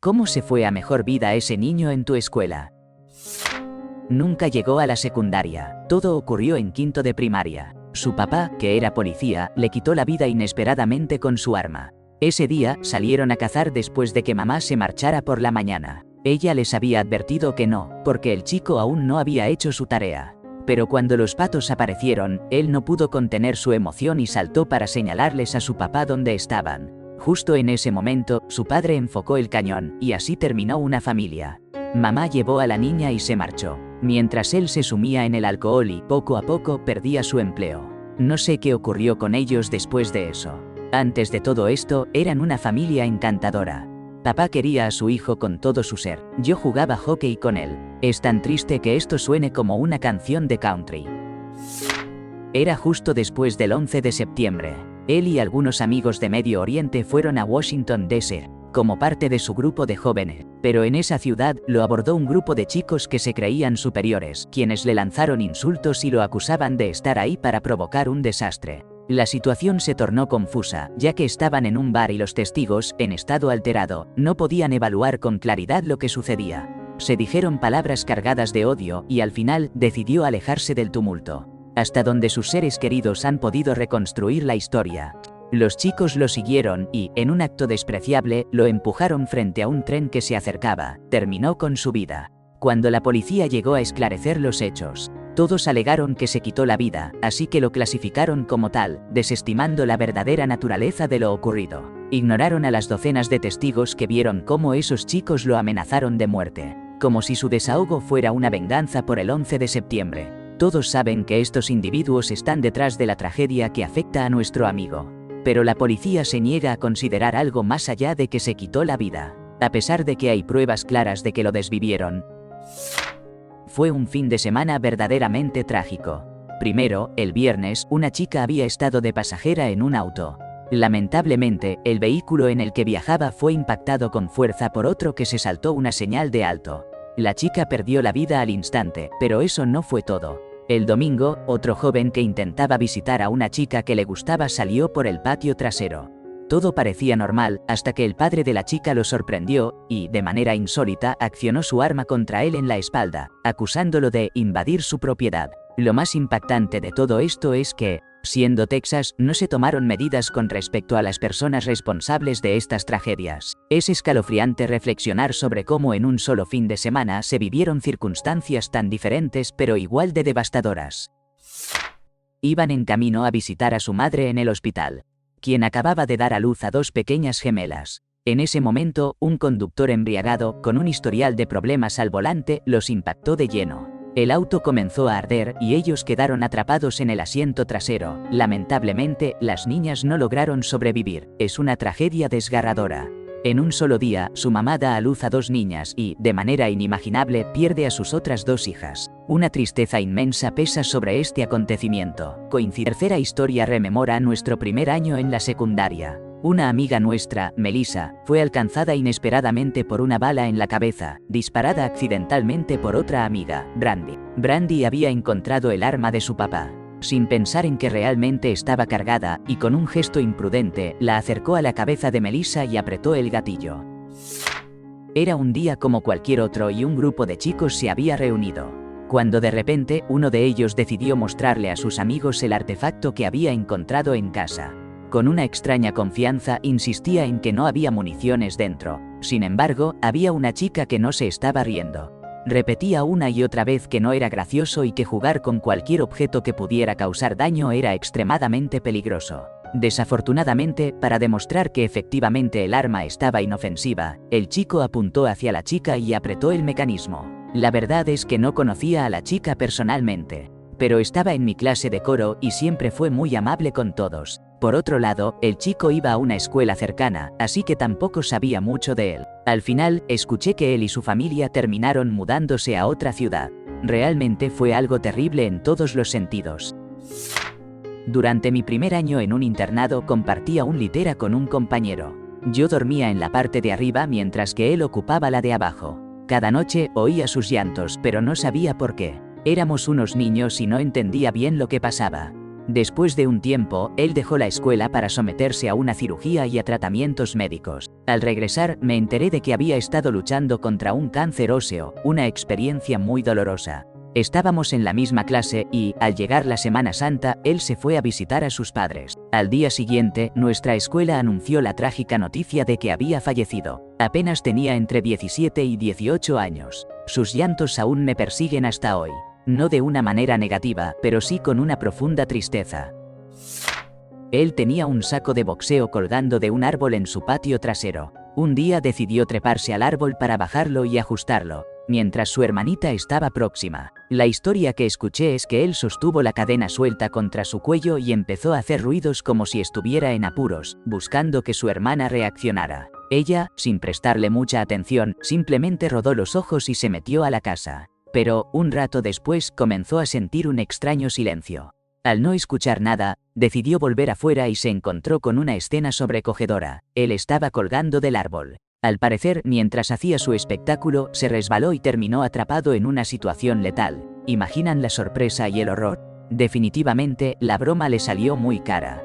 ¿Cómo se fue a mejor vida ese niño en tu escuela? Nunca llegó a la secundaria. Todo ocurrió en quinto de primaria. Su papá, que era policía, le quitó la vida inesperadamente con su arma. Ese día, salieron a cazar después de que mamá se marchara por la mañana. Ella les había advertido que no, porque el chico aún no había hecho su tarea. Pero cuando los patos aparecieron, él no pudo contener su emoción y saltó para señalarles a su papá dónde estaban. Justo en ese momento, su padre enfocó el cañón, y así terminó una familia. Mamá llevó a la niña y se marchó, mientras él se sumía en el alcohol y, poco a poco, perdía su empleo. No sé qué ocurrió con ellos después de eso. Antes de todo esto, eran una familia encantadora. Papá quería a su hijo con todo su ser. Yo jugaba hockey con él. Es tan triste que esto suene como una canción de country. Era justo después del 11 de septiembre. Él y algunos amigos de Medio Oriente fueron a Washington, D.C., como parte de su grupo de jóvenes, pero en esa ciudad lo abordó un grupo de chicos que se creían superiores, quienes le lanzaron insultos y lo acusaban de estar ahí para provocar un desastre. La situación se tornó confusa, ya que estaban en un bar y los testigos, en estado alterado, no podían evaluar con claridad lo que sucedía. Se dijeron palabras cargadas de odio y al final decidió alejarse del tumulto, hasta donde sus seres queridos han podido reconstruir la historia. Los chicos lo siguieron y, en un acto despreciable, lo empujaron frente a un tren que se acercaba. Terminó con su vida. Cuando la policía llegó a esclarecer los hechos, todos alegaron que se quitó la vida, así que lo clasificaron como tal, desestimando la verdadera naturaleza de lo ocurrido. Ignoraron a las docenas de testigos que vieron cómo esos chicos lo amenazaron de muerte, como si su desahogo fuera una venganza por el 11 de septiembre. Todos saben que estos individuos están detrás de la tragedia que afecta a nuestro amigo. Pero la policía se niega a considerar algo más allá de que se quitó la vida, a pesar de que hay pruebas claras de que lo desvivieron. Fue un fin de semana verdaderamente trágico. Primero, el viernes, una chica había estado de pasajera en un auto. Lamentablemente, el vehículo en el que viajaba fue impactado con fuerza por otro que se saltó una señal de alto. La chica perdió la vida al instante, pero eso no fue todo. El domingo, otro joven que intentaba visitar a una chica que le gustaba salió por el patio trasero. Todo parecía normal, hasta que el padre de la chica lo sorprendió, y, de manera insólita, accionó su arma contra él en la espalda, acusándolo de invadir su propiedad. Lo más impactante de todo esto es que, siendo Texas, no se tomaron medidas con respecto a las personas responsables de estas tragedias. Es escalofriante reflexionar sobre cómo en un solo fin de semana se vivieron circunstancias tan diferentes pero igual de devastadoras. Iban en camino a visitar a su madre en el hospital, quien acababa de dar a luz a dos pequeñas gemelas. En ese momento, un conductor embriagado, con un historial de problemas al volante, los impactó de lleno. El auto comenzó a arder y ellos quedaron atrapados en el asiento trasero. Lamentablemente, las niñas no lograron sobrevivir. Es una tragedia desgarradora. En un solo día, su mamá da a luz a dos niñas y, de manera inimaginable, pierde a sus otras dos hijas. Una tristeza inmensa pesa sobre este acontecimiento. Tercera historia rememora nuestro primer año en la secundaria. Una amiga nuestra, Melissa, fue alcanzada inesperadamente por una bala en la cabeza, disparada accidentalmente por otra amiga, Brandy. Brandy había encontrado el arma de su papá. Sin pensar en que realmente estaba cargada, y con un gesto imprudente, la acercó a la cabeza de Melissa y apretó el gatillo. Era un día como cualquier otro y un grupo de chicos se había reunido, cuando de repente uno de ellos decidió mostrarle a sus amigos el artefacto que había encontrado en casa. Con una extraña confianza insistía en que no había municiones dentro. Sin embargo, había una chica que no se estaba riendo. Repetía una y otra vez que no era gracioso y que jugar con cualquier objeto que pudiera causar daño era extremadamente peligroso. Desafortunadamente, para demostrar que efectivamente el arma estaba inofensiva, el chico apuntó hacia la chica y apretó el mecanismo. La verdad es que no conocía a la chica personalmente, pero estaba en mi clase de coro y siempre fue muy amable con todos. Por otro lado, el chico iba a una escuela cercana, así que tampoco sabía mucho de él. Al final, escuché que él y su familia terminaron mudándose a otra ciudad. Realmente fue algo terrible en todos los sentidos. Durante mi primer año en un internado compartía un litera con un compañero. Yo dormía en la parte de arriba mientras que él ocupaba la de abajo. Cada noche oía sus llantos, pero no sabía por qué. Éramos unos niños y no entendía bien lo que pasaba. Después de un tiempo, él dejó la escuela para someterse a una cirugía y a tratamientos médicos. Al regresar, me enteré de que había estado luchando contra un cáncer óseo, una experiencia muy dolorosa. Estábamos en la misma clase y, al llegar la Semana Santa, él se fue a visitar a sus padres. Al día siguiente, nuestra escuela anunció la trágica noticia de que había fallecido. Apenas tenía entre 17 y 18 años. Sus llantos aún me persiguen hasta hoy. No de una manera negativa, pero sí con una profunda tristeza. Él tenía un saco de boxeo colgando de un árbol en su patio trasero. Un día decidió treparse al árbol para bajarlo y ajustarlo, mientras su hermanita estaba próxima. La historia que escuché es que él sostuvo la cadena suelta contra su cuello y empezó a hacer ruidos como si estuviera en apuros, buscando que su hermana reaccionara. Ella, sin prestarle mucha atención, simplemente rodó los ojos y se metió a la casa. Pero, un rato después, comenzó a sentir un extraño silencio. Al no escuchar nada, decidió volver afuera y se encontró con una escena sobrecogedora. Él estaba colgando del árbol. Al parecer, mientras hacía su espectáculo, se resbaló y terminó atrapado en una situación letal. ¿Imaginan la sorpresa y el horror? Definitivamente, la broma le salió muy cara.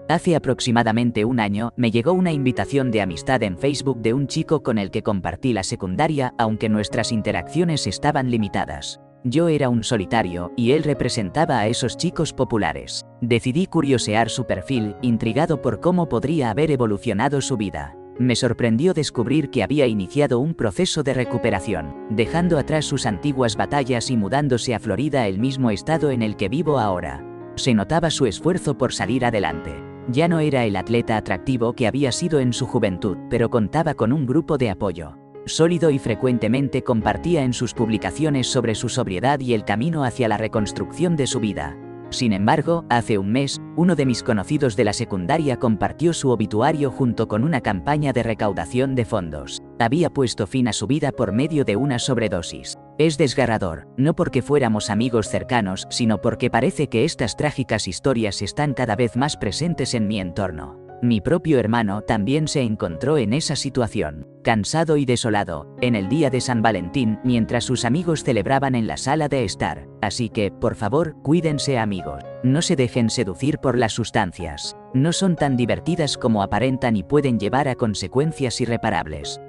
Hace aproximadamente un año, me llegó una invitación de amistad en Facebook de un chico con el que compartí la secundaria, aunque nuestras interacciones estaban limitadas. Yo era un solitario, y él representaba a esos chicos populares. Decidí curiosear su perfil, intrigado por cómo podría haber evolucionado su vida. Me sorprendió descubrir que había iniciado un proceso de recuperación, dejando atrás sus antiguas batallas y mudándose a Florida, el mismo estado en el que vivo ahora. Se notaba su esfuerzo por salir adelante. Ya no era el atleta atractivo que había sido en su juventud, pero contaba con un grupo de apoyo sólido y frecuentemente compartía en sus publicaciones sobre su sobriedad y el camino hacia la reconstrucción de su vida. Sin embargo, hace un mes, uno de mis conocidos de la secundaria compartió su obituario junto con una campaña de recaudación de fondos. Había puesto fin a su vida por medio de una sobredosis. Es desgarrador, no porque fuéramos amigos cercanos, sino porque parece que estas trágicas historias están cada vez más presentes en mi entorno. Mi propio hermano también se encontró en esa situación, cansado y desolado, en el día de San Valentín, mientras sus amigos celebraban en la sala de estar. Así que, por favor, cuídense, amigos. No se dejen seducir por las sustancias. No son tan divertidas como aparentan y pueden llevar a consecuencias irreparables.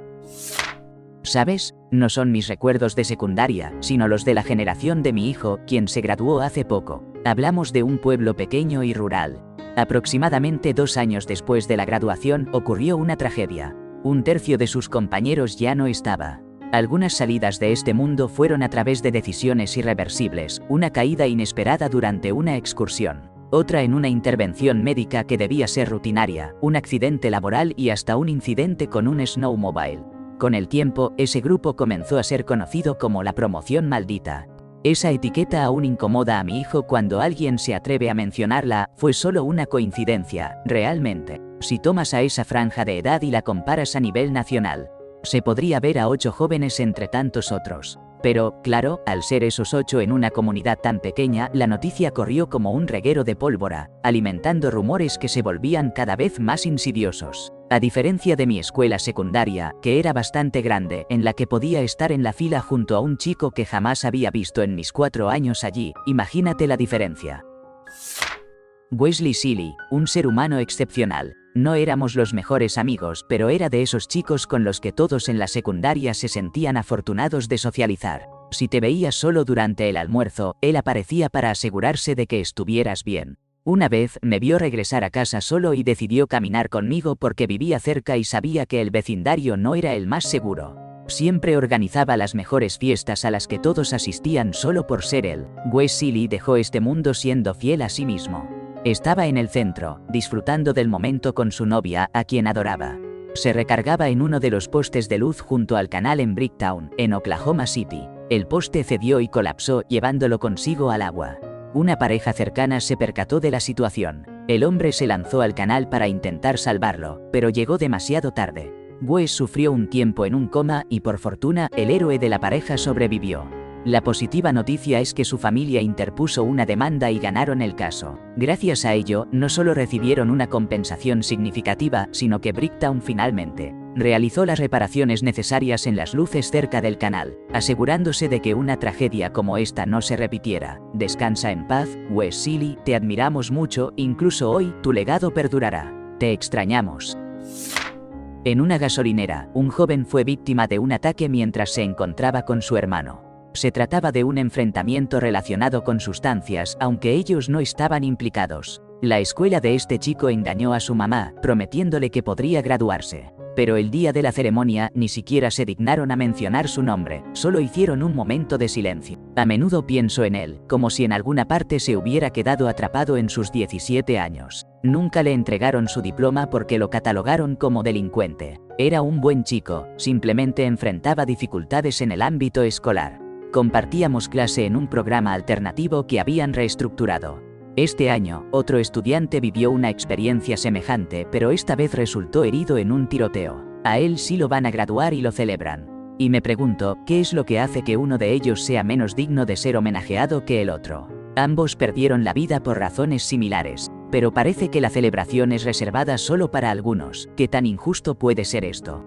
¿Sabes? No son mis recuerdos de secundaria, sino los de la generación de mi hijo, quien se graduó hace poco. Hablamos de un pueblo pequeño y rural. Aproximadamente 2 años después de la graduación, ocurrió una tragedia. Un tercio de sus compañeros ya no estaba. Algunas salidas de este mundo fueron a través de decisiones irreversibles, una caída inesperada durante una excursión, otra en una intervención médica que debía ser rutinaria, un accidente laboral y hasta un incidente con un snowmobile. Con el tiempo, ese grupo comenzó a ser conocido como la promoción maldita. Esa etiqueta aún incomoda a mi hijo cuando alguien se atreve a mencionarla. Fue solo una coincidencia, realmente. Si tomas a esa franja de edad y la comparas a nivel nacional, se podría ver a 8 jóvenes entre tantos otros. Pero, claro, al ser esos 8 en una comunidad tan pequeña, la noticia corrió como un reguero de pólvora, alimentando rumores que se volvían cada vez más insidiosos. A diferencia de mi escuela secundaria, que era bastante grande, en la que podía estar en la fila junto a un chico que jamás había visto en mis 4 años allí, imagínate la diferencia. Wesley Seeley, un ser humano excepcional. No éramos los mejores amigos, pero era de esos chicos con los que todos en la secundaria se sentían afortunados de socializar. Si te veías solo durante el almuerzo, él aparecía para asegurarse de que estuvieras bien. Una vez, me vio regresar a casa solo y decidió caminar conmigo porque vivía cerca y sabía que el vecindario no era el más seguro. Siempre organizaba las mejores fiestas a las que todos asistían solo por ser él. Wes Seeley dejó este mundo siendo fiel a sí mismo. Estaba en el centro, disfrutando del momento con su novia, a quien adoraba. Se recargaba en uno de los postes de luz junto al canal en Bricktown, en Oklahoma City. El poste cedió y colapsó, llevándolo consigo al agua. Una pareja cercana se percató de la situación. El hombre se lanzó al canal para intentar salvarlo, pero llegó demasiado tarde. Wes sufrió un tiempo en un coma y, por fortuna, el héroe de la pareja sobrevivió. La positiva noticia es que su familia interpuso una demanda y ganaron el caso. Gracias a ello, no solo recibieron una compensación significativa, sino que Bricktown finalmente Realizó las reparaciones necesarias en las luces cerca del canal, asegurándose de que una tragedia como esta no se repitiera. Descansa en paz, Wes Seeley, te admiramos mucho, incluso hoy, tu legado perdurará. Te extrañamos. En una gasolinera, un joven fue víctima de un ataque mientras se encontraba con su hermano. Se trataba de un enfrentamiento relacionado con sustancias, aunque ellos no estaban implicados. La escuela de este chico engañó a su mamá, prometiéndole que podría graduarse. Pero el día de la ceremonia ni siquiera se dignaron a mencionar su nombre, solo hicieron un momento de silencio. A menudo pienso en él, como si en alguna parte se hubiera quedado atrapado en sus 17 años. Nunca le entregaron su diploma porque lo catalogaron como delincuente. Era un buen chico, simplemente enfrentaba dificultades en el ámbito escolar. Compartíamos clase en un programa alternativo que habían reestructurado. Este año, otro estudiante vivió una experiencia semejante, pero esta vez resultó herido en un tiroteo. A él sí lo van a graduar y lo celebran. Y me pregunto, ¿qué es lo que hace que uno de ellos sea menos digno de ser homenajeado que el otro? Ambos perdieron la vida por razones similares, pero parece que la celebración es reservada solo para algunos. ¿Qué tan injusto puede ser esto?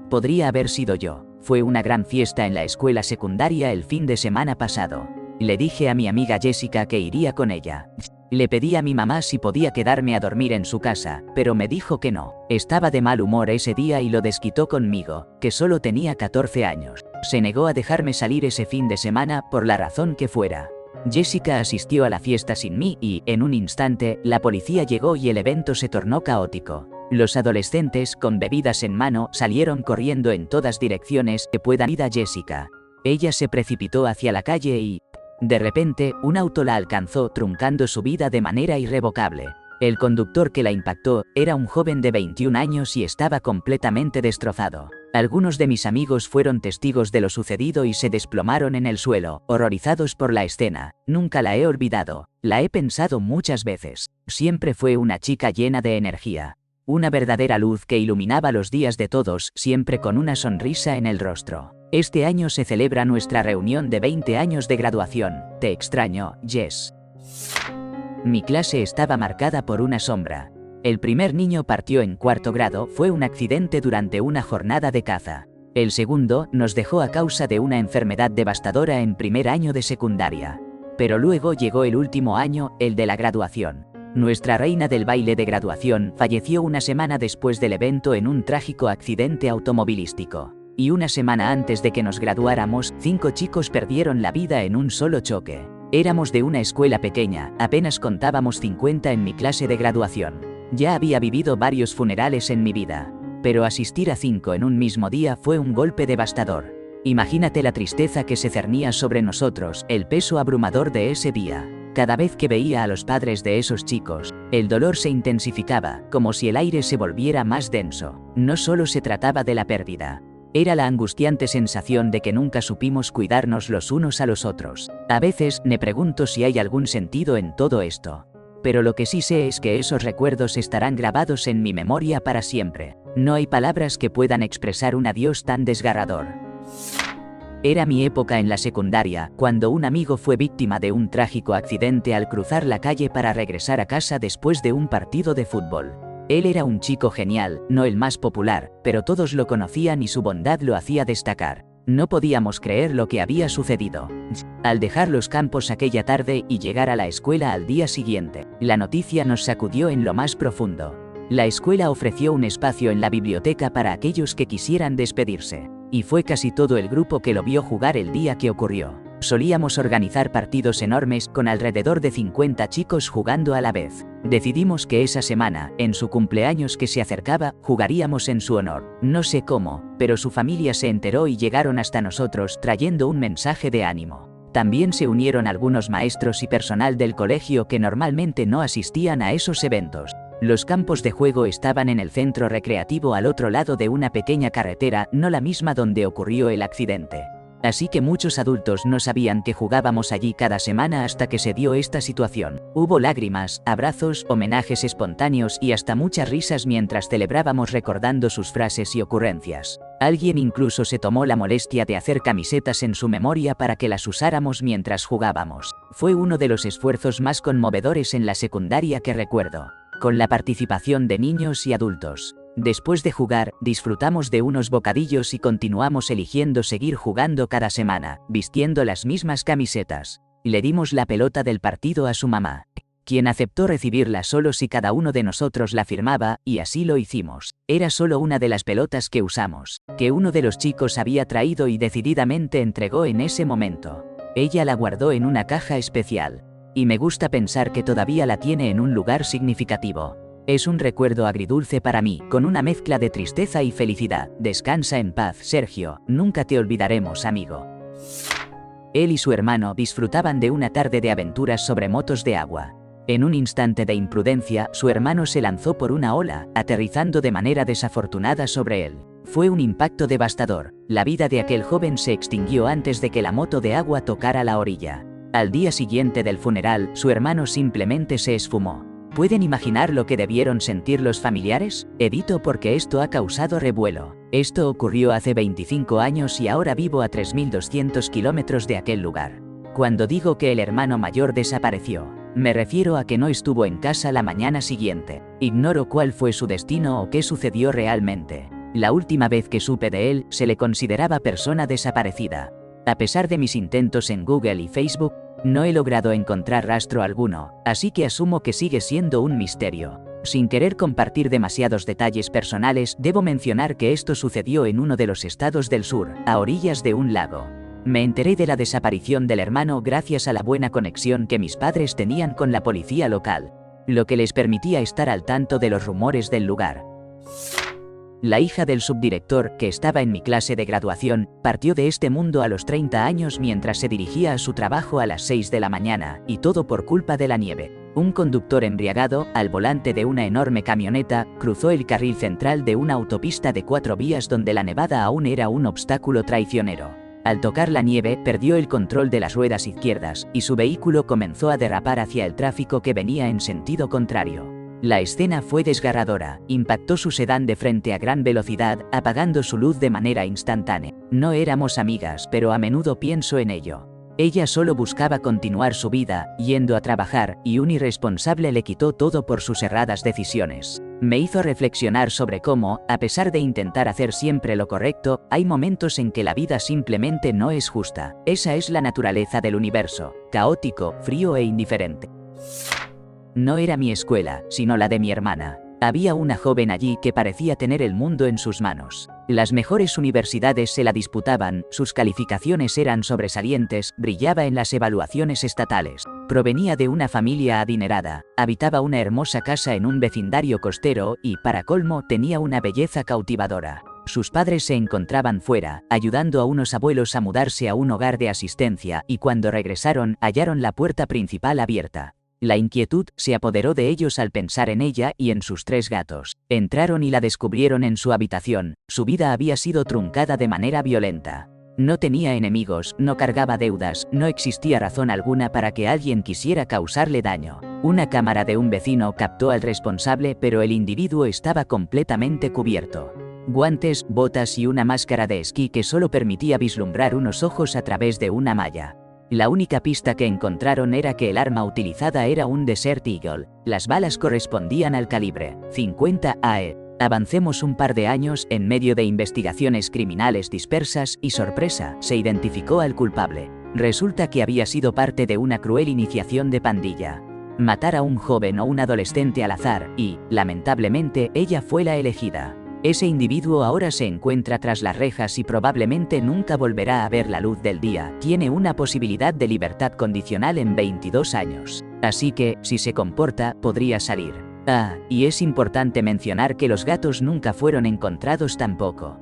Podría haber sido yo. Fue una gran fiesta en la escuela secundaria el fin de semana pasado. Le dije a mi amiga Jessica que iría con ella. Le pedí a mi mamá si podía quedarme a dormir en su casa, pero me dijo que no. Estaba de mal humor ese día y lo desquitó conmigo, que solo tenía 14 años. Se negó a dejarme salir ese fin de semana por la razón que fuera. Jessica asistió a la fiesta sin mí y, en un instante, la policía llegó y el evento se tornó caótico. Los adolescentes, con bebidas en mano, salieron corriendo en todas direcciones que puedan ir a Jessica. Ella se precipitó hacia la calle y, de repente, un auto la alcanzó, truncando su vida de manera irrevocable. El conductor que la impactó era un joven de 21 años y estaba completamente destrozado. Algunos de mis amigos fueron testigos de lo sucedido y se desplomaron en el suelo, horrorizados por la escena. Nunca la he olvidado, la he pensado muchas veces. Siempre fue una chica llena de energía. Una verdadera luz que iluminaba los días de todos, siempre con una sonrisa en el rostro. Este año se celebra nuestra reunión de 20 años de graduación. Te extraño, Jess. Mi clase estaba marcada por una sombra. El primer niño partió en 4º grado, fue un accidente durante una jornada de caza. El segundo nos dejó a causa de una enfermedad devastadora en primer año de secundaria. Pero luego llegó el último año, el de la graduación. Nuestra reina del baile de graduación falleció una semana después del evento en un trágico accidente automovilístico. Y una semana antes de que nos graduáramos, 5 chicos perdieron la vida en un solo choque. Éramos de una escuela pequeña, apenas contábamos 50 en mi clase de graduación. Ya había vivido varios funerales en mi vida, pero asistir a 5 en un mismo día fue un golpe devastador. Imagínate la tristeza que se cernía sobre nosotros, el peso abrumador de ese día. Cada vez que veía a los padres de esos chicos, el dolor se intensificaba, como si el aire se volviera más denso. No solo se trataba de la pérdida. Era la angustiante sensación de que nunca supimos cuidarnos los unos a los otros. A veces me pregunto si hay algún sentido en todo esto. Pero lo que sí sé es que esos recuerdos estarán grabados en mi memoria para siempre. No hay palabras que puedan expresar un adiós tan desgarrador. Era mi época en la secundaria, cuando un amigo fue víctima de un trágico accidente al cruzar la calle para regresar a casa después de un partido de fútbol. Él era un chico genial, no el más popular, pero todos lo conocían y su bondad lo hacía destacar. No podíamos creer lo que había sucedido. Al dejar los campos aquella tarde y llegar a la escuela al día siguiente, la noticia nos sacudió en lo más profundo. La escuela ofreció un espacio en la biblioteca para aquellos que quisieran despedirse, y fue casi todo el grupo que lo vio jugar el día que ocurrió. Solíamos organizar partidos enormes con alrededor de 50 chicos jugando a la vez. Decidimos que esa semana, en su cumpleaños que se acercaba, jugaríamos en su honor. No sé cómo, pero su familia se enteró y llegaron hasta nosotros trayendo un mensaje de ánimo. También se unieron algunos maestros y personal del colegio que normalmente no asistían a esos eventos. Los campos de juego estaban en el centro recreativo al otro lado de una pequeña carretera, no la misma donde ocurrió el accidente. Así que muchos adultos no sabían que jugábamos allí cada semana hasta que se dio esta situación. Hubo lágrimas, abrazos, homenajes espontáneos y hasta muchas risas mientras celebrábamos recordando sus frases y ocurrencias. Alguien incluso se tomó la molestia de hacer camisetas en su memoria para que las usáramos mientras jugábamos. Fue uno de los esfuerzos más conmovedores en la secundaria que recuerdo, con la participación de niños y adultos. Después de jugar, disfrutamos de unos bocadillos y continuamos eligiendo seguir jugando cada semana, vistiendo las mismas camisetas. Le dimos la pelota del partido a su mamá, quien aceptó recibirla solo si cada uno de nosotros la firmaba, y así lo hicimos. Era solo una de las pelotas que usamos, que uno de los chicos había traído y decididamente entregó en ese momento. Ella la guardó en una caja especial, y me gusta pensar que todavía la tiene en un lugar significativo. Es un recuerdo agridulce para mí, con una mezcla de tristeza y felicidad. Descansa en paz, Sergio, nunca te olvidaremos, amigo. Él y su hermano disfrutaban de una tarde de aventuras sobre motos de agua. En un instante de imprudencia, su hermano se lanzó por una ola, aterrizando de manera desafortunada sobre él. Fue un impacto devastador. La vida de aquel joven se extinguió antes de que la moto de agua tocara la orilla. Al día siguiente del funeral, su hermano simplemente se esfumó. ¿Pueden imaginar lo que debieron sentir los familiares? Evito porque esto ha causado revuelo. Esto ocurrió hace 25 años y ahora vivo a 3.200 kilómetros de aquel lugar. Cuando digo que el hermano mayor desapareció, me refiero a que no estuvo en casa la mañana siguiente. Ignoro cuál fue su destino o qué sucedió realmente. La última vez que supe de él, se le consideraba persona desaparecida. A pesar de mis intentos en Google y Facebook, no he logrado encontrar rastro alguno, así que asumo que sigue siendo un misterio. Sin querer compartir demasiados detalles personales, debo mencionar que esto sucedió en uno de los estados del sur, a orillas de un lago. Me enteré de la desaparición del hermano gracias a la buena conexión que mis padres tenían con la policía local, lo que les permitía estar al tanto de los rumores del lugar. La hija del subdirector, que estaba en mi clase de graduación, partió de este mundo a los 30 años mientras se dirigía a su trabajo a las 6 de la mañana, y todo por culpa de la nieve. Un conductor embriagado, al volante de una enorme camioneta, cruzó el carril central de una autopista de 4 vías donde la nevada aún era un obstáculo traicionero. Al tocar la nieve, perdió el control de las ruedas izquierdas, y su vehículo comenzó a derrapar hacia el tráfico que venía en sentido contrario. La escena fue desgarradora. Impactó su sedán de frente a gran velocidad, apagando su luz de manera instantánea. No éramos amigas, pero a menudo pienso en ello. Ella solo buscaba continuar su vida, yendo a trabajar, y un irresponsable le quitó todo por sus erradas decisiones. Me hizo reflexionar sobre cómo, a pesar de intentar hacer siempre lo correcto, hay momentos en que la vida simplemente no es justa. Esa es la naturaleza del universo, caótico, frío e indiferente. No era mi escuela, sino la de mi hermana. Había una joven allí que parecía tener el mundo en sus manos. Las mejores universidades se la disputaban, sus calificaciones eran sobresalientes, brillaba en las evaluaciones estatales. Provenía de una familia adinerada, habitaba una hermosa casa en un vecindario costero y, para colmo, tenía una belleza cautivadora. Sus padres se encontraban fuera, ayudando a unos abuelos a mudarse a un hogar de asistencia, y cuando regresaron, hallaron la puerta principal abierta. La inquietud se apoderó de ellos al pensar en ella y en sus 3 gatos. Entraron y la descubrieron en su habitación. Su vida había sido truncada de manera violenta. No tenía enemigos, no cargaba deudas, no existía razón alguna para que alguien quisiera causarle daño. Una cámara de un vecino captó al responsable, pero el individuo estaba completamente cubierto. Guantes, botas y una máscara de esquí que solo permitía vislumbrar unos ojos a través de una malla. La única pista que encontraron era que el arma utilizada era un Desert Eagle. Las balas correspondían al calibre 50 AE. Avancemos un par de años, en medio de investigaciones criminales dispersas, y sorpresa, se identificó al culpable. Resulta que había sido parte de una cruel iniciación de pandilla. Matar a un joven o un adolescente al azar, y, lamentablemente, ella fue la elegida. Ese individuo ahora se encuentra tras las rejas y probablemente nunca volverá a ver la luz del día. Tiene una posibilidad de libertad condicional en 22 años. Así que, si se comporta, podría salir. Y es importante mencionar que los gatos nunca fueron encontrados tampoco.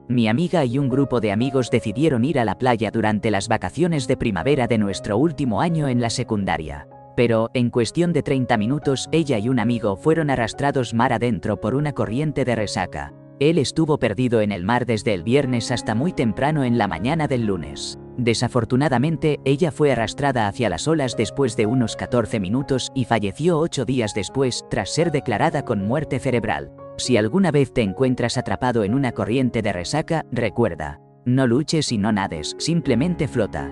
Mi amiga y un grupo de amigos decidieron ir a la playa durante las vacaciones de primavera de nuestro último año en la secundaria. Pero, en cuestión de 30 minutos, ella y un amigo fueron arrastrados mar adentro por una corriente de resaca. Él estuvo perdido en el mar desde el viernes hasta muy temprano en la mañana del lunes. Desafortunadamente, ella fue arrastrada hacia las olas después de unos 14 minutos y falleció 8 días después, tras ser declarada con muerte cerebral. Si alguna vez te encuentras atrapado en una corriente de resaca, recuerda, no luches y no nades, simplemente flota.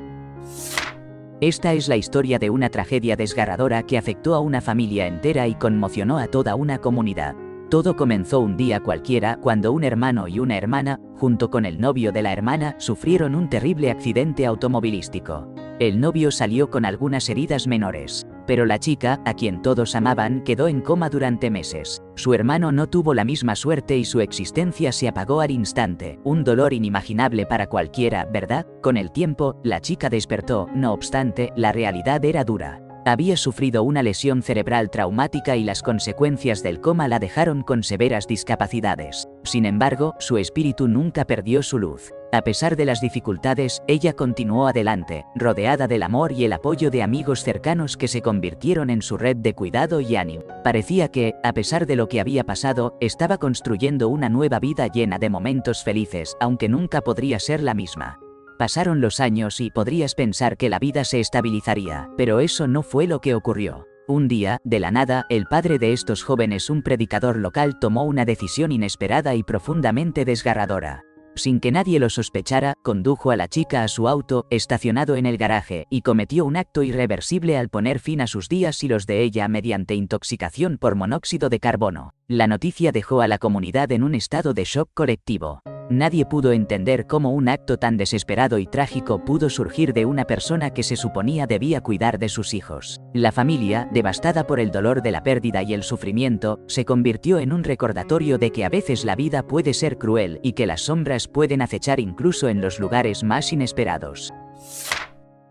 Esta es la historia de una tragedia desgarradora que afectó a una familia entera y conmocionó a toda una comunidad. Todo comenzó un día cualquiera cuando un hermano y una hermana, junto con el novio de la hermana, sufrieron un terrible accidente automovilístico. El novio salió con algunas heridas menores, pero la chica, a quien todos amaban, quedó en coma durante meses. Su hermano no tuvo la misma suerte y su existencia se apagó al instante, un dolor inimaginable para cualquiera, ¿verdad? Con el tiempo, la chica despertó, no obstante, la realidad era dura. Había sufrido una lesión cerebral traumática y las consecuencias del coma la dejaron con severas discapacidades. Sin embargo, su espíritu nunca perdió su luz. A pesar de las dificultades, ella continuó adelante, rodeada del amor y el apoyo de amigos cercanos que se convirtieron en su red de cuidado y ánimo. Parecía que, a pesar de lo que había pasado, estaba construyendo una nueva vida llena de momentos felices, aunque nunca podría ser la misma. Pasaron los años y podrías pensar que la vida se estabilizaría, pero eso no fue lo que ocurrió. Un día, de la nada, el padre de estos jóvenes, un predicador local, tomó una decisión inesperada y profundamente desgarradora. Sin que nadie lo sospechara, condujo a la chica a su auto, estacionado en el garaje, y cometió un acto irreversible al poner fin a sus días y los de ella mediante intoxicación por monóxido de carbono. La noticia dejó a la comunidad en un estado de shock colectivo. Nadie pudo entender cómo un acto tan desesperado y trágico pudo surgir de una persona que se suponía debía cuidar de sus hijos. La familia, devastada por el dolor de la pérdida y el sufrimiento, se convirtió en un recordatorio de que a veces la vida puede ser cruel y que las sombras pueden acechar incluso en los lugares más inesperados.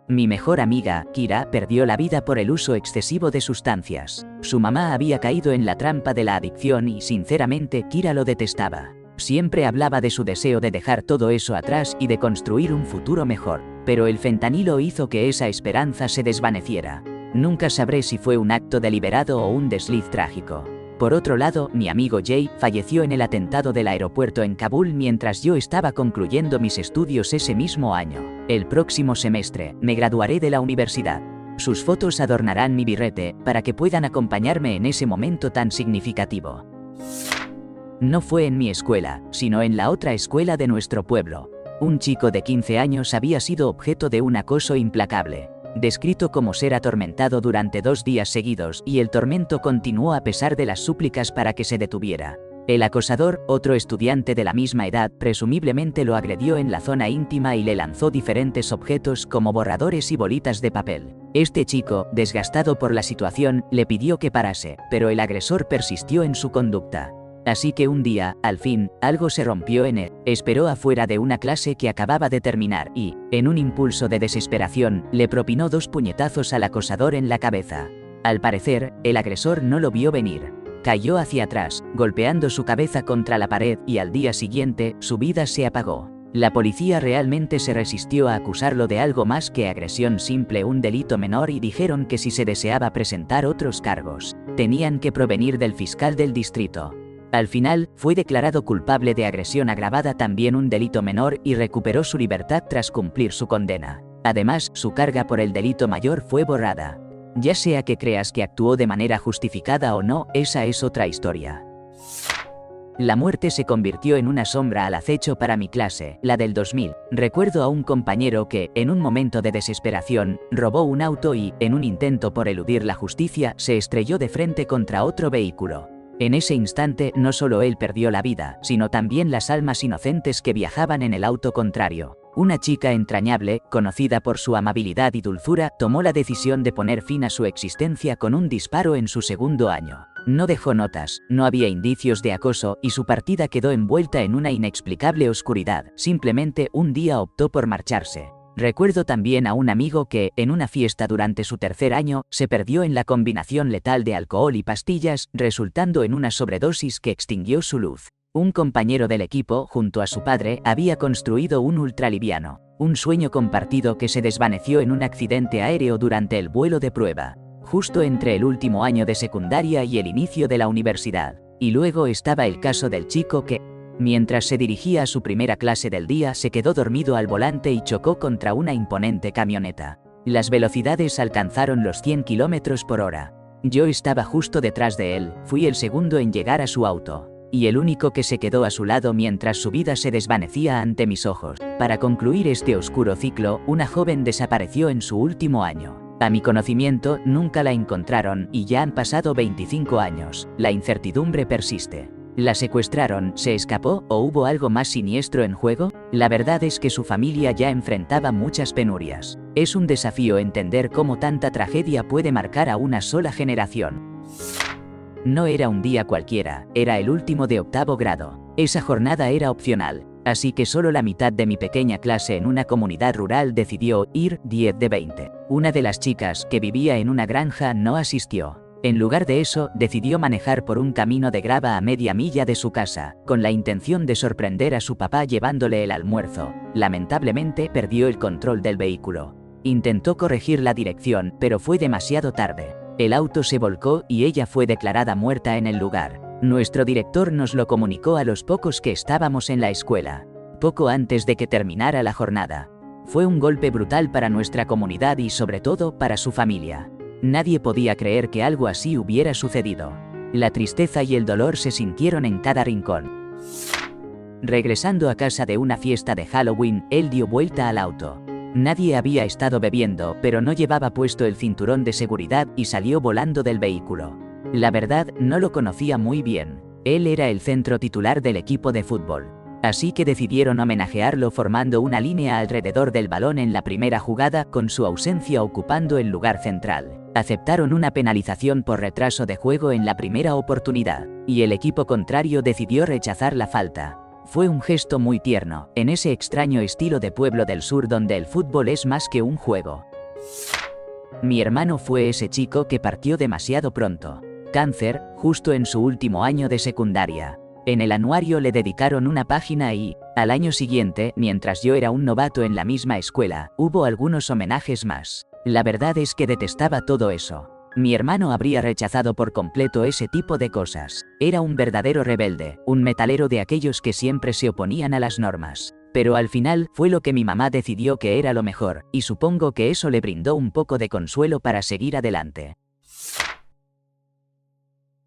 Mi mejor amiga, Kira, perdió la vida por el uso excesivo de sustancias. Su mamá había caído en la trampa de la adicción y, sinceramente, Kira lo detestaba. Siempre hablaba de su deseo de dejar todo eso atrás y de construir un futuro mejor, pero el fentanilo hizo que esa esperanza se desvaneciera. Nunca sabré si fue un acto deliberado o un desliz trágico. Por otro lado, mi amigo Jay falleció en el atentado del aeropuerto en Kabul mientras yo estaba concluyendo mis estudios ese mismo año. El próximo semestre, me graduaré de la universidad. Sus fotos adornarán mi birrete, para que puedan acompañarme en ese momento tan significativo. No fue en mi escuela, sino en la otra escuela de nuestro pueblo. Un chico de 15 años había sido objeto de un acoso implacable, descrito como ser atormentado durante 2 días seguidos, y el tormento continuó a pesar de las súplicas para que se detuviera. El acosador, otro estudiante de la misma edad, presumiblemente lo agredió en la zona íntima y le lanzó diferentes objetos como borradores y bolitas de papel. Este chico, desgastado por la situación, le pidió que parase, pero el agresor persistió en su conducta. Así que un día, al fin, algo se rompió en él. Esperó afuera de una clase que acababa de terminar y, en un impulso de desesperación, le propinó 2 puñetazos al acosador en la cabeza. Al parecer, el agresor no lo vio venir. Cayó hacia atrás, golpeando su cabeza contra la pared, y al día siguiente, su vida se apagó. La policía realmente se resistió a acusarlo de algo más que agresión simple, un delito menor, y dijeron que si se deseaba presentar otros cargos, tenían que provenir del fiscal del distrito. Al final, fue declarado culpable de agresión agravada, también un delito menor, y recuperó su libertad tras cumplir su condena. Además, su carga por el delito mayor fue borrada. Ya sea que creas que actuó de manera justificada o no, esa es otra historia. La muerte se convirtió en una sombra al acecho para mi clase, la del 2000. Recuerdo a un compañero que, en un momento de desesperación, robó un auto y, en un intento por eludir la justicia, se estrelló de frente contra otro vehículo. En ese instante, no solo él perdió la vida, sino también las almas inocentes que viajaban en el auto contrario. Una chica entrañable, conocida por su amabilidad y dulzura, tomó la decisión de poner fin a su existencia con un disparo en su segundo año. No dejó notas, no había indicios de acoso, y su partida quedó envuelta en una inexplicable oscuridad. Simplemente un día optó por marcharse. Recuerdo también a un amigo que, en una fiesta durante su 3er año, se perdió en la combinación letal de alcohol y pastillas, resultando en una sobredosis que extinguió su luz. Un compañero del equipo, junto a su padre, había construido un ultraliviano, un sueño compartido que se desvaneció en un accidente aéreo durante el vuelo de prueba, justo entre el último año de secundaria y el inicio de la universidad. Y luego estaba el caso del chico que, mientras se dirigía a su primera clase del día, se quedó dormido al volante y chocó contra una imponente camioneta. Las velocidades alcanzaron los 100 km por hora. Yo estaba justo detrás de él, fui el segundo en llegar a su auto, y el único que se quedó a su lado mientras su vida se desvanecía ante mis ojos. Para concluir este oscuro ciclo, una joven desapareció en su último año. A mi conocimiento, nunca la encontraron y ya han pasado 25 años. La incertidumbre persiste. ¿La secuestraron, se escapó o hubo algo más siniestro en juego? La verdad es que su familia ya enfrentaba muchas penurias. Es un desafío entender cómo tanta tragedia puede marcar a una sola generación. No era un día cualquiera, era el último de 8º grado. Esa jornada era opcional, así que solo la mitad de mi pequeña clase en una comunidad rural decidió ir, 10 de 20. Una de las chicas, que vivía en una granja, no asistió. En lugar de eso, decidió manejar por un camino de grava a media milla de su casa, con la intención de sorprender a su papá llevándole el almuerzo. Lamentablemente, perdió el control del vehículo. Intentó corregir la dirección, pero fue demasiado tarde. El auto se volcó y ella fue declarada muerta en el lugar. Nuestro director nos lo comunicó a los pocos que estábamos en la escuela, poco antes de que terminara la jornada. Fue un golpe brutal para nuestra comunidad y sobre todo para su familia. Nadie podía creer que algo así hubiera sucedido. La tristeza y el dolor se sintieron en cada rincón. Regresando a casa de una fiesta de Halloween, él dio vuelta al auto. Nadie había estado bebiendo, pero no llevaba puesto el cinturón de seguridad y salió volando del vehículo. La verdad, no lo conocía muy bien. Él era el centro titular del equipo de fútbol. Así que decidieron homenajearlo formando una línea alrededor del balón en la primera jugada, con su ausencia ocupando el lugar central. Aceptaron una penalización por retraso de juego en la primera oportunidad, y el equipo contrario decidió rechazar la falta. Fue un gesto muy tierno, en ese extraño estilo de pueblo del sur donde el fútbol es más que un juego. Mi hermano fue ese chico que partió demasiado pronto. Cáncer, justo en su último año de secundaria. En el anuario le dedicaron una página y, al año siguiente, mientras yo era un novato en la misma escuela, hubo algunos homenajes más. La verdad es que detestaba todo eso. Mi hermano habría rechazado por completo ese tipo de cosas. Era un verdadero rebelde, un metalero de aquellos que siempre se oponían a las normas. Pero al final, fue lo que mi mamá decidió que era lo mejor, y supongo que eso le brindó un poco de consuelo para seguir adelante.